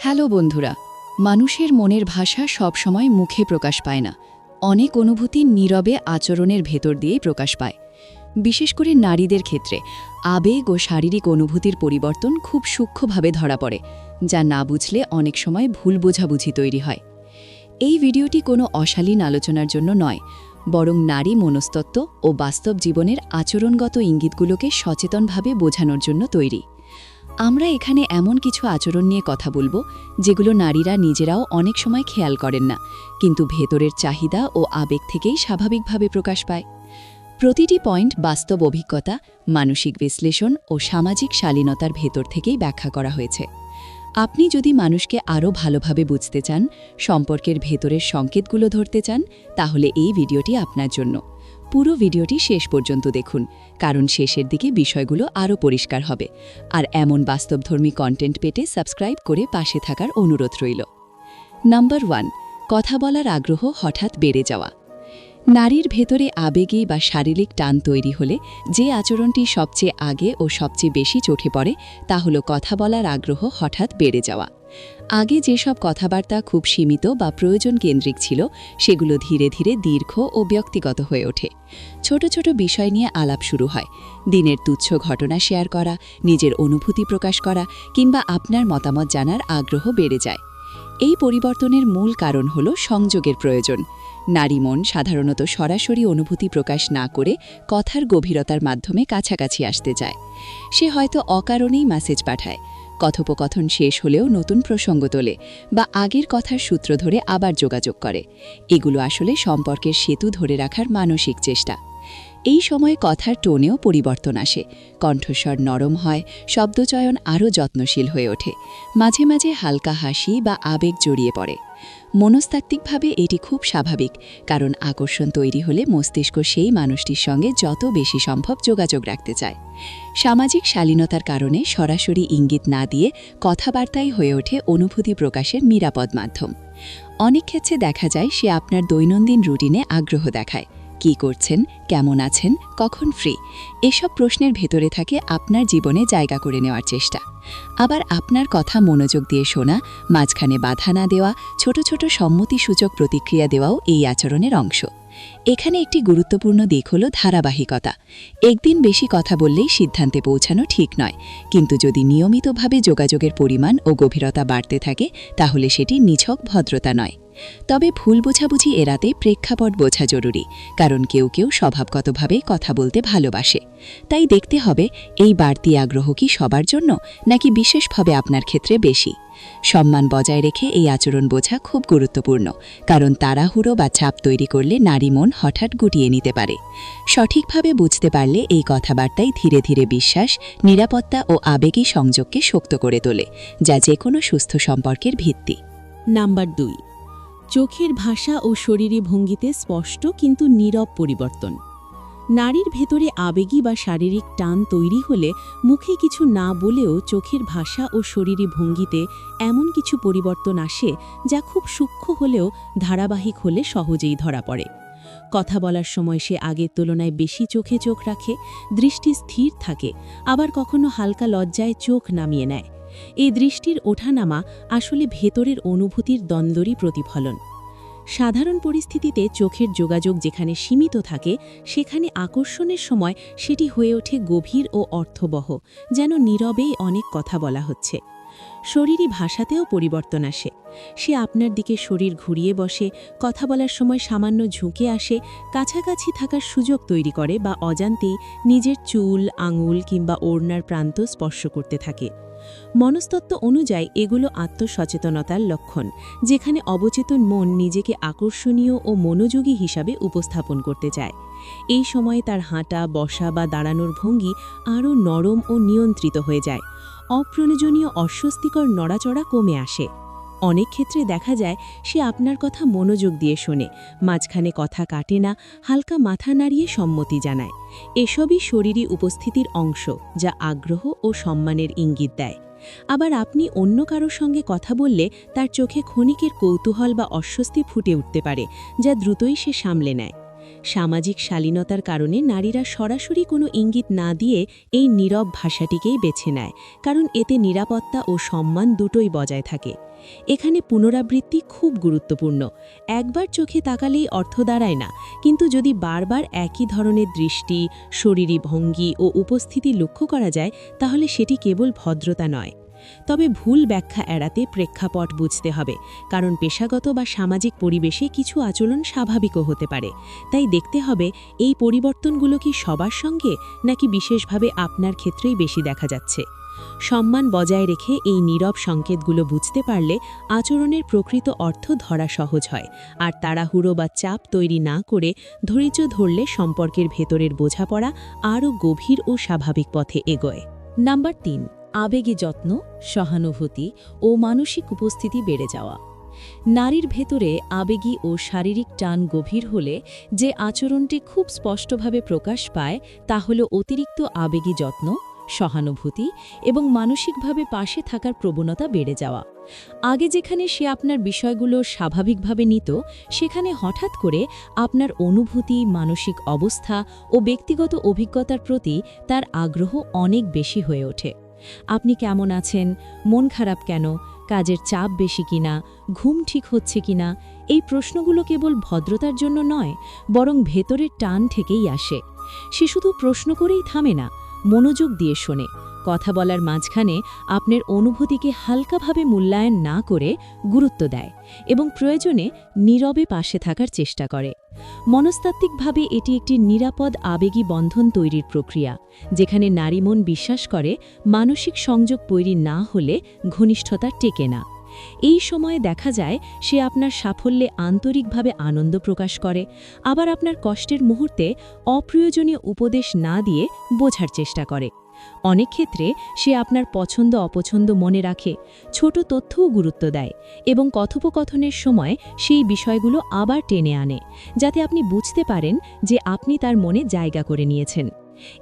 Hello বন্ধুরা, মানুষের মনের ভাষা সবসময় মুখে প্রকাশ পায় না। অনেক অনুভূতি নীরবে আচরণের ভেতর দিয়েই প্রকাশ পায়। বিশেষ করে নারীদের ক্ষেত্রে আবেগ ও শারীরিক অনুভূতির পরিবর্তন খুব সূক্ষ্মভাবে ধরা পড়ে, যা না বুঝলে অনেক সময় ভুল বোঝাবুঝি তৈরি হয়। এই ভিডিওটি কোনো অশালীন আলোচনার জন্য নয়, বরং নারী মনস্তত্ত্ব ও বাস্তব জীবনের আচরণগত ইঙ্গিতগুলোকে সচেতনভাবে বোঝানোর জন্য তৈরি। আমরা এখানে এমন কিছু আচরণ নিয়ে কথা বলবো যেগুলো নারীরা নিজেরাও অনেক সময় খেয়াল করেন না, কিন্তু ভেতরের চাহিদা ও আবেগ থেকেই স্বাভাবিকভাবে প্রকাশ পায়। প্রতিটি পয়েন্ট বাস্তব অভিজ্ঞতা, মানসিক বিশ্লেষণ ও সামাজিক শালীনতার ভেতর থেকেই ব্যাখ্যা করা হয়েছে। আপনি যদি মানুষকে আরও ভালোভাবে বুঝতে চান, সম্পর্কের ভেতরের সংকেতগুলো ধরতে চান, তাহলে এই ভিডিওটি আপনার জন্য। পুরো ভিডিওটি শেষ পর্যন্ত দেখুন, কারণ শেষের দিকে বিষয়গুলো আরও পরিষ্কার হবে। আর এমন বাস্তবধর্মী কন্টেন্ট পেতে সাবস্ক্রাইব করে পাশে থাকার অনুরোধ রইল। নাম্বার 1, কথা বলার আগ্রহ হঠাৎ বেড়ে যাওয়া। নারীর ভেতরে আবেগী বা শারীরিক টান তৈরি হলে যে আচরণটি সবচেয়ে আগে ও সবচেয়ে বেশি চোখে পড়ে তা হলো কথা বলার আগ্রহ হঠাৎ বেড়ে যাওয়া। আগে যেসব কথাবার্তা খুব সীমিত বা প্রয়োজন কেন্দ্রিক ছিল, সেগুলো ধীরে ধীরে দীর্ঘ ও ব্যক্তিগত হয়ে ওঠে। ছোট ছোট বিষয় নিয়ে আলাপ শুরু হয়। দিনের তুচ্ছ ঘটনা শেয়ার করা, নিজের অনুভূতি প্রকাশ করা কিংবা আপনার মতামত জানার আগ্রহ বেড়ে যায়। এই পরিবর্তনের মূল কারণ হল সংযোগের প্রয়োজন। নারী মন সাধারণত সরাসরি অনুভূতি প্রকাশ না করে কথার গভীরতার মাধ্যমে কাছাকাছি আসতে চায়। সে হয়তো অকারণেই মেসেজ পাঠায়, কথোপকথন শেষ হলেও নতুন প্রসঙ্গ তোলে বা আগের কথার সূত্র ধরে আবার যোগাযোগ করে। এগুলো আসলে সম্পর্কের সেতু ধরে রাখার মানসিক চেষ্টা। এই সময়ে কথার টোনেও পরিবর্তন আসে। কণ্ঠস্বর নরম হয়, শব্দচয়ন আরও যত্নশীল হয়ে ওঠে। মাঝে মাঝে হালকা হাসি বা আবেগ জড়িয়ে পড়ে। মনস্তাত্ত্বিকভাবে এটি খুব স্বাভাবিক, কারণ আকর্ষণ তৈরি হলে মস্তিষ্ক সেই মানুষটির সঙ্গে যত বেশি সম্ভব যোগাযোগ রাখতে চায়। সামাজিক শালীনতার কারণে সরাসরি ইঙ্গিত না দিয়ে কথাবার্তাই হয়ে ওঠে অনুভূতি প্রকাশের নিরাপদ মাধ্যম। অনেক ক্ষেত্রে দেখা যায় সে আপনার দৈনন্দিন রুটিনে আগ্রহ দেখায়। কি করছেন, কেমন আছেন, কখন ফ্রি, এসব প্রশ্নের ভেতরে থাকে আপনার জীবনে জায়গা করে নেওয়ার চেষ্টা। আবার আপনার কথা মনোযোগ দিয়ে শোনা, মাঝখানে বাধা না দেওয়া, ছোট ছোট সম্মতিসূচক প্রতিক্রিয়া দেওয়াও এই আচরণের অংশ। এখানে একটি গুরুত্বপূর্ণ দিক হল ধারাবাহিকতা। একদিন বেশি কথা বললেই সিদ্ধান্তে পৌঁছানো ঠিক নয়, কিন্তু যদি নিয়মিতভাবে যোগাযোগের পরিমাণ ও গভীরতা বাড়তে থাকে, তাহলে সেটি নিছক ভদ্রতা নয়। তবে ভুল বোঝাবুঝি এড়াতে প্রেক্ষাপট বোঝা জরুরি, কারণ কেউ কেউ স্বভাবগতভাবেই কথা বলতে ভালোবাসে। তাই দেখতে হবে এই বাড়তি আগ্রহ কি সবার জন্য, নাকি বিশেষভাবে আপনার ক্ষেত্রে বেশি। সম্মান বজায় রেখে এই আচরণ বোঝা খুব গুরুত্বপূর্ণ, কারণ তাড়াহুড়ো বা চাপ তৈরি করলে নারী মন হঠাৎ গুটিয়ে নিতে পারে। সঠিকভাবে বুঝতে পারলে এই কথাবার্তাই ধীরে ধীরে বিশ্বাস, নিরাপত্তা ও আবেগী সংযোগকে শক্ত করে তোলে, যা যে কোনো সুস্থ সম্পর্কের ভিত্তি। নাম্বার 2, চোখের ভাষা ও শরীরী ভঙ্গিতে স্পষ্ট কিন্তু নীরব পরিবর্তন। নারীর ভেতরে আবেগী বা শারীরিক টান তৈরি হলে মুখে কিছু না বলেও চোখের ভাষা ও শরীরী ভঙ্গিতে এমন কিছু পরিবর্তন আসে যা খুব সূক্ষ্ম হলেও ধারাবাহিক হলে সহজেই ধরা পড়ে। কথা বলার সময় সে আগের তুলনায় বেশি চোখে চোখ রাখে, দৃষ্টি স্থির থাকে, আবার কখনো হালকা লজ্জায় চোখ নামিয়ে নেয়। এই দৃষ্টির ওঠানামা আসলে ভেতরের অনুভূতির দ্বন্দ্বেরই প্রতিফলন। সাধারণ পরিস্থিতিতে চোখের যোগাযোগ যেখানে সীমিত থাকে, সেখানে আকর্ষণের সময় সেটি হয়ে ওঠে গভীর ও অর্থবহ, যেন নীরবেই অনেক কথা বলা হচ্ছে। শরীরী ভাষাতেও পরিবর্তন আসে। সে আপনার দিকে শরীর ঘুরিয়ে বসে, কথা বলার সময় সামান্য ঝুঁকে আসে, কাছাকাছি থাকার সুযোগ তৈরি করে বা অজান্তেই নিজের চুল, আঙুল কিংবা ওড়নার প্রান্ত স্পর্শ করতে থাকে। মনস্তত্ত্ব অনুযায়ী এগুলো আত্মসচেতনতার লক্ষণ, যেখানে অবচেতন মন নিজেকে আকর্ষণীয় ও মনোযোগী হিসাবে উপস্থাপন করতে চায়। এই সময়ে তার হাঁটা, বসা বা দাঁড়ানোর ভঙ্গি আরও নরম ও নিয়ন্ত্রিত হয়ে যায়। অপ্রয়োজনীয় অস্বস্তিকর নড়াচড়া কমে আসে। অনেক ক্ষেত্রে দেখা যায় সে আপনার কথা মনোযোগ দিয়ে শোনে, মাঝখানে কথা কাটে না, হালকা মাথা নাড়িয়ে সম্মতি জানায়। এসবই শরীরী উপস্থিতির অংশ, যা আগ্রহ ও সম্মানের ইঙ্গিত দেয়। আবার আপনি অন্য কারোর সঙ্গে কথা বললে তার চোখে ক্ষণিকের কৌতূহল বা অস্বস্তি ফুটে উঠতে পারে, যা দ্রুতই সে সামলে নেয়। সামাজিক শালীনতার কারণে নারীরা সরাসরি কোনো ইঙ্গিত না দিয়ে এই নীরব ভাষাটিকেই বেছে নেয়, কারণ এতে নিরাপত্তা ও সম্মান দুটোই বজায় থাকে। এখানে পুনরাবৃত্তি খুব গুরুত্বপূর্ণ। একবার চোখে তাকালেই অর্থ দাঁড়ায় না, কিন্তু যদি বারবার একই ধরনের দৃষ্টি, শরীরী ভঙ্গি ও উপস্থিতি লক্ষ্য করা যায়, তাহলে সেটি কেবল ভদ্রতা নয়। তবে ভুল ব্যাখ্যা এড়াতে প্রেক্ষাপট বুঝতে হবে, কারণ পেশাগত বা সামাজিক পরিবেশে কিছু আচরণ স্বাভাবিকও হতে পারে। তাই দেখতে হবে এই পরিবর্তনগুলো কি সবার সঙ্গে, নাকি বিশেষভাবে আপনার ক্ষেত্রেই বেশি দেখা যাচ্ছে। সম্মান বজায় রেখে এই নীরব সংকেতগুলো বুঝতে পারলে আচরণের প্রকৃত অর্থ ধরা সহজ হয়, আর তাড়াহুড়ো বা চাপ তৈরি না করে ধৈর্য ধরলে সম্পর্কের ভেতরের বোঝাপড়া আরও গভীর ও স্বাভাবিক পথে এগোয়। নাম্বার 3, আবেগী যত্ন, সহানুভূতি ও মানসিক উপস্থিতি বেড়ে যাওয়া। নারীর ভেতরে আবেগী ও শারীরিক টান গভীর হলে যে আচরণটি খুব স্পষ্টভাবে প্রকাশ পায় তা হল অতিরিক্ত আবেগী যত্ন, সহানুভূতি এবং মানসিকভাবে পাশে থাকার প্রবণতা বেড়ে যাওয়া। আগে যেখানে সে আপনার বিষয়গুলো স্বাভাবিকভাবে নিত, সেখানে হঠাৎ করে আপনার অনুভূতি, মানসিক অবস্থা ও ব্যক্তিগত অভিজ্ঞতার প্রতি তার আগ্রহ অনেক বেশি হয়ে ওঠে। আপনি কেমন আছেন, মন খারাপ কেন, কাজের চাপ বেশি কিনা, ঘুম ঠিক হচ্ছে কিনা, এই প্রশ্নগুলো কেবল ভদ্রতার জন্য নয়, বরং ভেতরের টান থেকেই আসে। সে শুধু প্রশ্ন করেই থামে না, মনোযোগ দিয়ে শোনে, কথা বলার মাঝখানে আপনার অনুভূতিকে হালকাভাবে মূল্যায়ন না করে গুরুত্ব দেয় এবং প্রয়োজনে নীরবে পাশে থাকার চেষ্টা করে। মনস্তাত্ত্বিকভাবে এটি একটি নিরাপদ আবেগী বন্ধন তৈরির প্রক্রিয়া, যেখানে নারী মন বিশ্বাস করে মানসিক সংযোগ তৈরি না হলে ঘনিষ্ঠতা টেকে না। এই সময়ে দেখা যায় সে আপনার সাফল্যে আন্তরিকভাবে আনন্দ প্রকাশ করে, আবার আপনার কষ্টের মুহূর্তে অপ্রয়োজনীয় উপদেশ না দিয়ে বোঝার চেষ্টা করে। অনেক ক্ষেত্রে সে আপনার পছন্দ অপছন্দ মনে রাখে, ছোট তথ্যও গুরুত্ব দেয় এবং কথোপকথনের সময় সেই বিষয়গুলো আবার টেনে আনে, যাতে আপনি বুঝতে পারেন যে আপনি তার মনে জায়গা করে নিয়েছেন।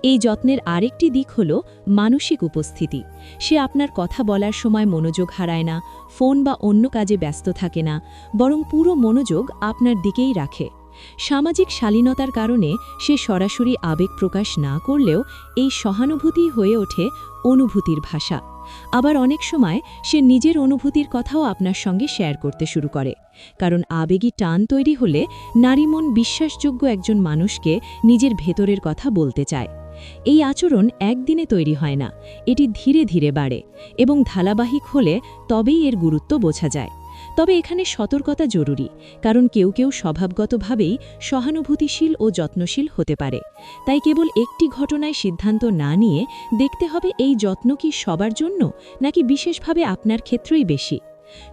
এই যত্নের আরেকটি দিক হল মানসিক উপস্থিতি। সে আপনার কথা বলার সময় মনোযোগ হারায় না, ফোন বা অন্য কাজে ব্যস্ত থাকে না, বরং পুরো মনোযোগ আপনার দিকেই রাখে। সামাজিক শালীনতার কারণে সে সরাসরি আবেগ প্রকাশ না করলেও এই সহানুভূতি হয়ে ওঠে অনুভূতির ভাষা। আবার অনেক সময় সে নিজের অনুভূতির কথাও আপনার সঙ্গে শেয়ার করতে শুরু করে, কারণ আবেগী টান তৈরি হলে নারী মন বিশ্বাসযোগ্য একজন মানুষকে নিজের ভেতরের কথা বলতে চায়। এই আচরণ একদিনে তৈরি হয় না, এটি ধীরে ধীরে বাড়ে এবং ধারাবাহিক হলে তবেই এর গুরুত্ব বোঝা যায়। তবে এখানে সতর্কতা জরুরি, কারণ কেউ কেউ স্বভাবগতভাবেই সহানুভূতিশীল ও যত্নশীল হতে পারে। তাই কেবল একটি ঘটনায় সিদ্ধান্ত না নিয়ে দেখতে হবে এই যত্ন কি সবার জন্য, নাকি বিশেষভাবে আপনার ক্ষেত্রেই বেশি।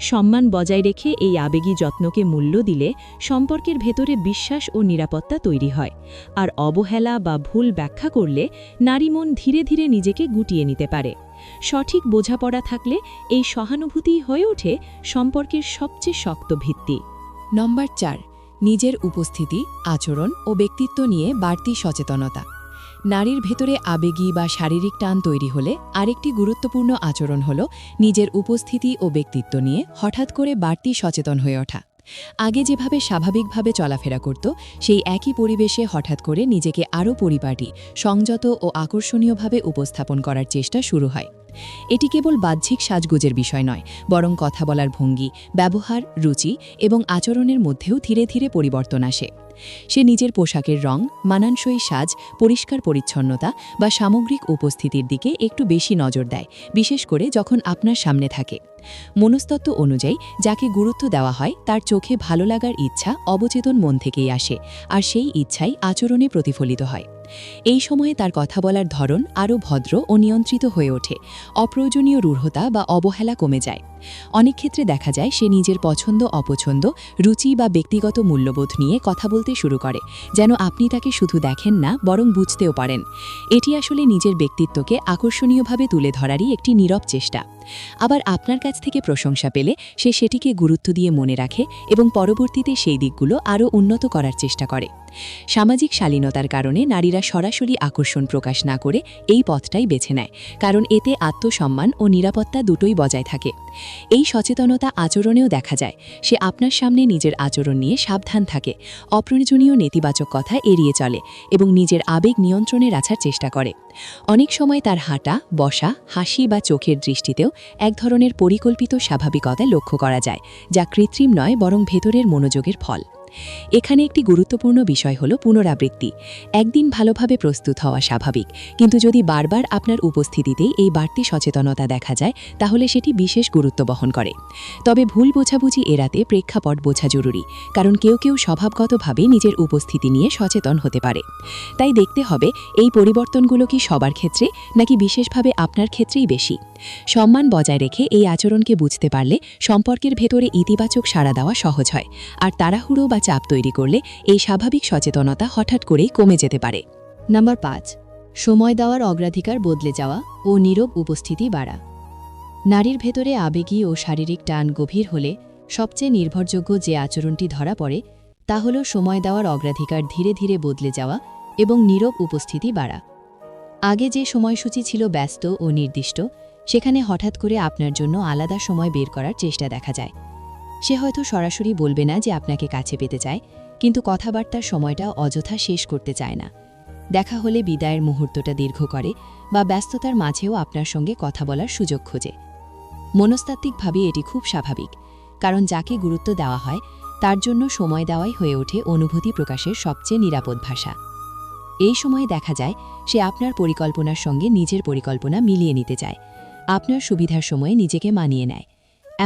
সম্মান বজায় রেখে এই আবেগী যত্নকে মূল্য দিলে সম্পর্কের ভেতরে বিশ্বাস ও নিরাপত্তা তৈরি হয়, আর অবহেলা বা ভুল ব্যাখ্যা করলে নারী মন ধীরে ধীরে নিজেকে গুটিয়ে নিতে পারে। সঠিক বোঝাপড়া থাকলে এই সহানুভূতি হয়ে ওঠে সম্পর্কের সবচেয়ে শক্ত ভিত্তি। নম্বর 4, নিজের উপস্থিতি, আচরণ ও ব্যক্তিত্ব নিয়ে বাড়তি সচেতনতা। নারীর ভেতরে আবেগী বা শারীরিক টান তৈরি হলে আরেকটি গুরুত্বপূর্ণ আচরণ হল নিজের উপস্থিতি ও ব্যক্তিত্ব নিয়ে হঠাৎ করে বাড়তি সচেতন হয়ে ওঠা। আগে যেভাবে স্বাভাবিকভাবে চলাফেরা করত, সেই একই পরিবেশে হঠাৎ করে নিজেকে আরও পরিপাটি, সংযত ও আকর্ষণীয়ভাবে উপস্থাপন করার চেষ্টা শুরু হয়। এটি কেবল বাহ্যিক সাজগোজের বিষয় নয়, বরং কথা বলার ভঙ্গি, ব্যবহার, রুচি এবং আচরণের মধ্যেও ধীরে ধীরে পরিবর্তন আসে। সে নিজের পোশাকের রং, মানানসই সাজ, পরিষ্কার পরিচ্ছন্নতা বা সামগ্রিক উপস্থিতির দিকে একটু বেশি নজর দেয়, বিশেষ করে যখন আপনার সামনে থাকে। মনস্তত্ত্ব অনুযায়ী যাকে গুরুত্ব দেওয়া হয় তার চোখে ভালো লাগার ইচ্ছা অবচেতন মন থেকেই আসে, আর সেই ইচ্ছাই আচরণে প্রতিফলিত হয়। এই সময়ে তার কথা বলার ধরন আরও ভদ্র ও নিয়ন্ত্রিত হয়ে ওঠে, অপ্রয়োজনীয় রূঢ়তা বা অবহেলা কমে যায়। অনেক ক্ষেত্রে দেখা যায় সে নিজের পছন্দ অপছন্দ, রুচি বা ব্যক্তিগত মূল্যবোধ নিয়ে কথা বলতে শুরু করে, যেন আপনি তাকে শুধু দেখেন না, বরং বুঝতেও পারেন। এটি আসলে নিজের ব্যক্তিত্বকে আকর্ষণীয়ভাবে তুলে ধরারই একটি নীরব চেষ্টা। আবার আপনার কাছ থেকে প্রশংসা পেলে সে সেটিকে গুরুত্ব দিয়ে মনে রাখে এবং পরবর্তীতে সেই দিকগুলো আরও উন্নত করার চেষ্টা করে। সামাজিক শালীনতার কারণে নারীরা সরাসরি আকর্ষণ প্রকাশ না করে এই পথটাই বেছে নেয়, কারণ এতে আত্মসম্মান ও নিরাপত্তা দুটোই বজায় থাকে। এই সচেতনতা আচরণেও দেখা যায়। সে আপনার সামনে নিজের আচরণ নিয়ে সাবধান থাকে, অপ্রয়োজনীয় নেতিবাচক কথা এড়িয়ে চলে এবং নিজের আবেগ নিয়ন্ত্রণে রাখার চেষ্টা করে। অনেক সময় তার হাঁটা, বসা, হাসি বা চোখের দৃষ্টিতেও এক ধরনের পরিকল্পিত স্বাভাবিকতা লক্ষ্য করা যায়, যা কৃত্রিম নয় বরং ভেতরের মনোযোগের ফল। এখানে একটি গুরুত্বপূর্ণ বিষয় হল পুনরাবৃত্তি। একদিন ভালোভাবে প্রস্তুত হওয়া স্বাভাবিক, কিন্তু যদি বারবার আপনার উপস্থিতিতেই এই বাড়তি সচেতনতা দেখা যায়, তাহলে সেটি বিশেষ গুরুত্ব বহন করে। তবে ভুল বোঝাবুঝি এড়াতে প্রেক্ষাপট বোঝা জরুরি, কারণ কেউ কেউ স্বভাবগতভাবে নিজের উপস্থিতি নিয়ে সচেতন হতে পারে। তাই দেখতে হবে এই পরিবর্তনগুলো কি সবার ক্ষেত্রে নাকি বিশেষভাবে আপনার ক্ষেত্রেই বেশি। সম্মান বজায় রেখে এই আচরণকে বুঝতে পারলে সম্পর্কের ভেতরে ইতিবাচক সাড়া দেওয়া সহজ হয়, আর তাড়াহুড়ো বা চাপ তৈরি করলে এই স্বাভাবিক সচেতনতা হঠাৎ করেই কমে যেতে পারে। নাম্বার 5, সময় দেওয়ার অগ্রাধিকার বদলে যাওয়া ও নীরব উপস্থিতি বাড়া। নারীর ভেতরে আবেগী ও শারীরিক টান গভীর হলে সবচেয়ে নির্ভরযোগ্য যে আচরণটি ধরা পড়ে তা হল সময় দেওয়ার অগ্রাধিকার ধীরে ধীরে বদলে যাওয়া এবং নীরব উপস্থিতি বাড়া। আগে যে সময়সূচি ছিল ব্যস্ত ও নির্দিষ্ট, সেখানে হঠাৎ করে আপনার জন্য আলাদা সময় বের করার চেষ্টা দেখা যায়। সে হয়তো সরাসরি বলবে না যে আপনাকে কাছে পেতে চায়, কিন্তু কথাবার্তার সময়টা অযথা শেষ করতে চায় না। দেখা হলে বিদায়ের মুহূর্তটা দীর্ঘ করে বা ব্যস্ততার মাঝেও আপনার সঙ্গে কথা বলার সুযোগ খোঁজে। মনস্তাত্ত্বিকভাবে এটি খুব স্বাভাবিক, কারণ যাকে গুরুত্ব দেওয়া হয় তার জন্য সময় দেওয়াই হয়ে ওঠে অনুভূতি প্রকাশের সবচেয়ে নিরাপদ ভাষা। এই সময়ে দেখা যায় সে আপনার পরিকল্পনার সঙ্গে নিজের পরিকল্পনা মিলিয়ে নিতে চায়, আপনার সুবিধার সময়ে নিজেকে মানিয়ে নেয়,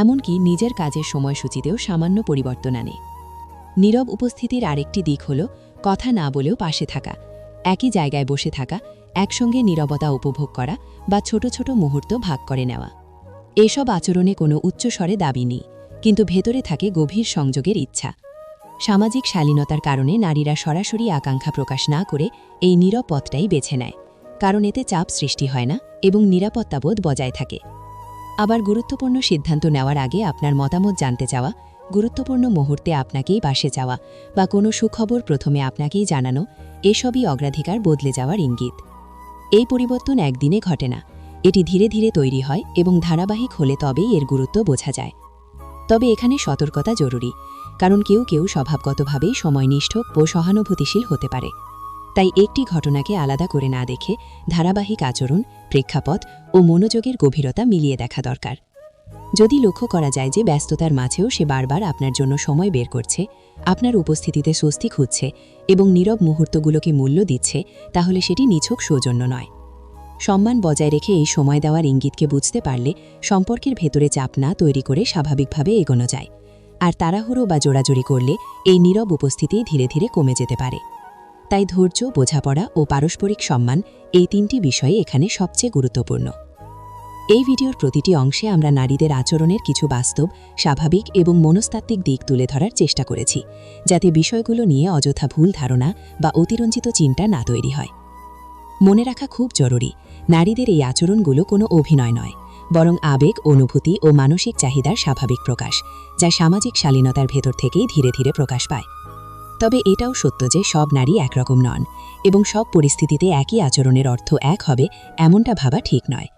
এমনকি নিজের কাজের সময়সূচিতেও সামান্য পরিবর্তন আনে। নীরব উপস্থিতির আরেকটি দিক হল কথা না বলেও পাশে থাকা, একই জায়গায় বসে থাকা, একসঙ্গে নীরবতা উপভোগ করা বা ছোট ছোট মুহূর্ত ভাগ করে নেওয়া। এসব আচরণে কোনো উচ্চস্বরে দাবি নেই, কিন্তু ভেতরে থাকে গভীর সংযোগের ইচ্ছা। সামাজিক শালীনতার কারণে নারীরা সরাসরি আকাঙ্ক্ষা প্রকাশ না করে এই নীরব পথটাই বেছে নেয়, কারণ এতে চাপ সৃষ্টি হয় না এবং নিরাপত্তাবোধ বজায় থাকে। আবার গুরুত্বপূর্ণ সিদ্ধান্ত নেওয়ার আগে আপনার মতামত জানতে চাওয়া, গুরুত্বপূর্ণ মুহূর্তে আপনাকেই পাশে যাওয়া বা কোনো সুখবর প্রথমে আপনাকেই জানানো, এসবই অগ্রাধিকার বদলে যাওয়ার ইঙ্গিত। এই পরিবর্তন একদিনে ঘটে না, এটি ধীরে ধীরে তৈরি হয় এবং ধারাবাহিক হলে তবেই এর গুরুত্ব বোঝা যায়। তবে এখানে সতর্কতা জরুরি, কারণ কেউ কেউ স্বভাবগতভাবেই সময়নিষ্ঠ ও সহানুভূতিশীল হতে পারে। তাই একটি ঘটনাকে আলাদা করে না দেখে ধারাবাহিক আচরণ, প্রেক্ষাপট ও মনোযোগের গভীরতা মিলিয়ে দেখা দরকার। যদি লক্ষ্য করা যায় যে ব্যস্ততার মাঝেও সে বারবার আপনার জন্য সময় বের করছে, আপনার উপস্থিতিতে স্বস্তি খুঁজছে এবং নীরব মুহূর্তগুলোকে মূল্য দিচ্ছে, তাহলে সেটি নিছক সৌজন্য নয়। সম্মান বজায় রেখে এই সময় দেওয়ার ইঙ্গিতকে বুঝতে পারলে সম্পর্কের ভেতরে চাপ না তৈরি করে স্বাভাবিকভাবে এগোনো যায়, আর তাড়াহুড়ো বা জোড়াজোড়ি করলে এই নীরব উপস্থিতি ধীরে ধীরে কমে যেতে পারে। তাই ধৈর্য, বোঝাপড়া ও পারস্পরিক সম্মান, এই তিনটি বিষয় এখানে সবচেয়ে গুরুত্বপূর্ণ। এই ভিডিওর প্রতিটি অংশে আমরা নারীদের আচরণের কিছু বাস্তব, স্বাভাবিক এবং মনস্তাত্ত্বিক দিক তুলে ধরার চেষ্টা করেছি, যাতে বিষয়গুলো নিয়ে অযথা ভুল ধারণা বা অতিরঞ্জিত চিন্তা না তৈরি হয়। মনে রাখা খুব জরুরি, নারীদের এই আচরণগুলো কোনো অভিনয় নয়, বরং আবেগ, অনুভূতি ও মানসিক চাহিদার স্বাভাবিক প্রকাশ, যা সামাজিক শালীনতার ভেতর থেকেই ধীরে ধীরে প্রকাশ পায়। তবে এটাও সত্য যে সব নারী একরকম নন এবং সব পরিস্থিতিতে একই আচরণের অর্থ এক হবে এমনটা ভাবা ঠিক নয়।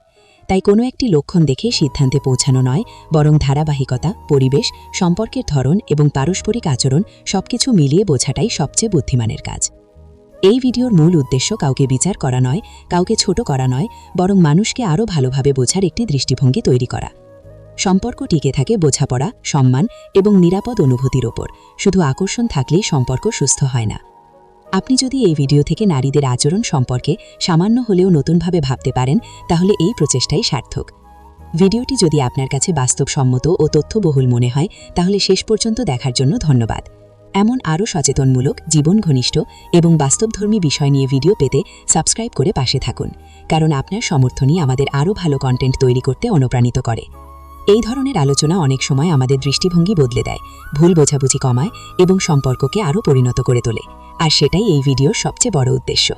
তাই কোনো একটি লক্ষণ দেখে সিদ্ধান্তে পৌঁছানো নয়, বরং ধারাবাহিকতা, পরিবেশ, সম্পর্কের ধরন এবং পারস্পরিক আচরণ সবকিছু মিলিয়ে বোঝাটাই সবচেয়ে বুদ্ধিমানের কাজ। এই ভিডিওর মূল উদ্দেশ্য কাউকে বিচার করা নয়, কাউকে ছোট করা নয়, বরং মানুষকে আরও ভালোভাবে বোঝার একটি দৃষ্টিভঙ্গি তৈরি করা। সম্পর্ক টিকে থাকে বোঝাপড়া, সম্মান এবং নিরাপদ অনুভূতির ওপর। শুধু আকর্ষণ থাকলেই সম্পর্ক সুস্থ হয় না। আপনি যদি এই ভিডিও থেকে নারীদের আচরণ সম্পর্কে সামান্য হলেও নতুনভাবে ভাবতে পারেন, তাহলে এই প্রচেষ্টাই সার্থক। ভিডিওটি যদি আপনার কাছে বাস্তবসম্মত ও তথ্যবহুল মনে হয়, তাহলে শেষ পর্যন্ত দেখার জন্য ধন্যবাদ। এমন আরও সচেতনমূলক, জীবন ঘনিষ্ঠ এবং বাস্তবধর্মী বিষয় নিয়ে ভিডিও পেতে সাবস্ক্রাইব করে পাশে থাকুন, কারণ আপনার সমর্থনই আমাদের আরও ভালো কন্টেন্ট তৈরি করতে অনুপ্রাণিত করে। এই ধরনের আলোচনা অনেক সময় আমাদের দৃষ্টিভঙ্গি বদলে দেয়, ভুল বোঝাবুঝি কমায় এবং সম্পর্ককে আরও পরিণত করে তোলে, আর সেটাই এই ভিডিওর সবচেয়ে বড় উদ্দেশ্য।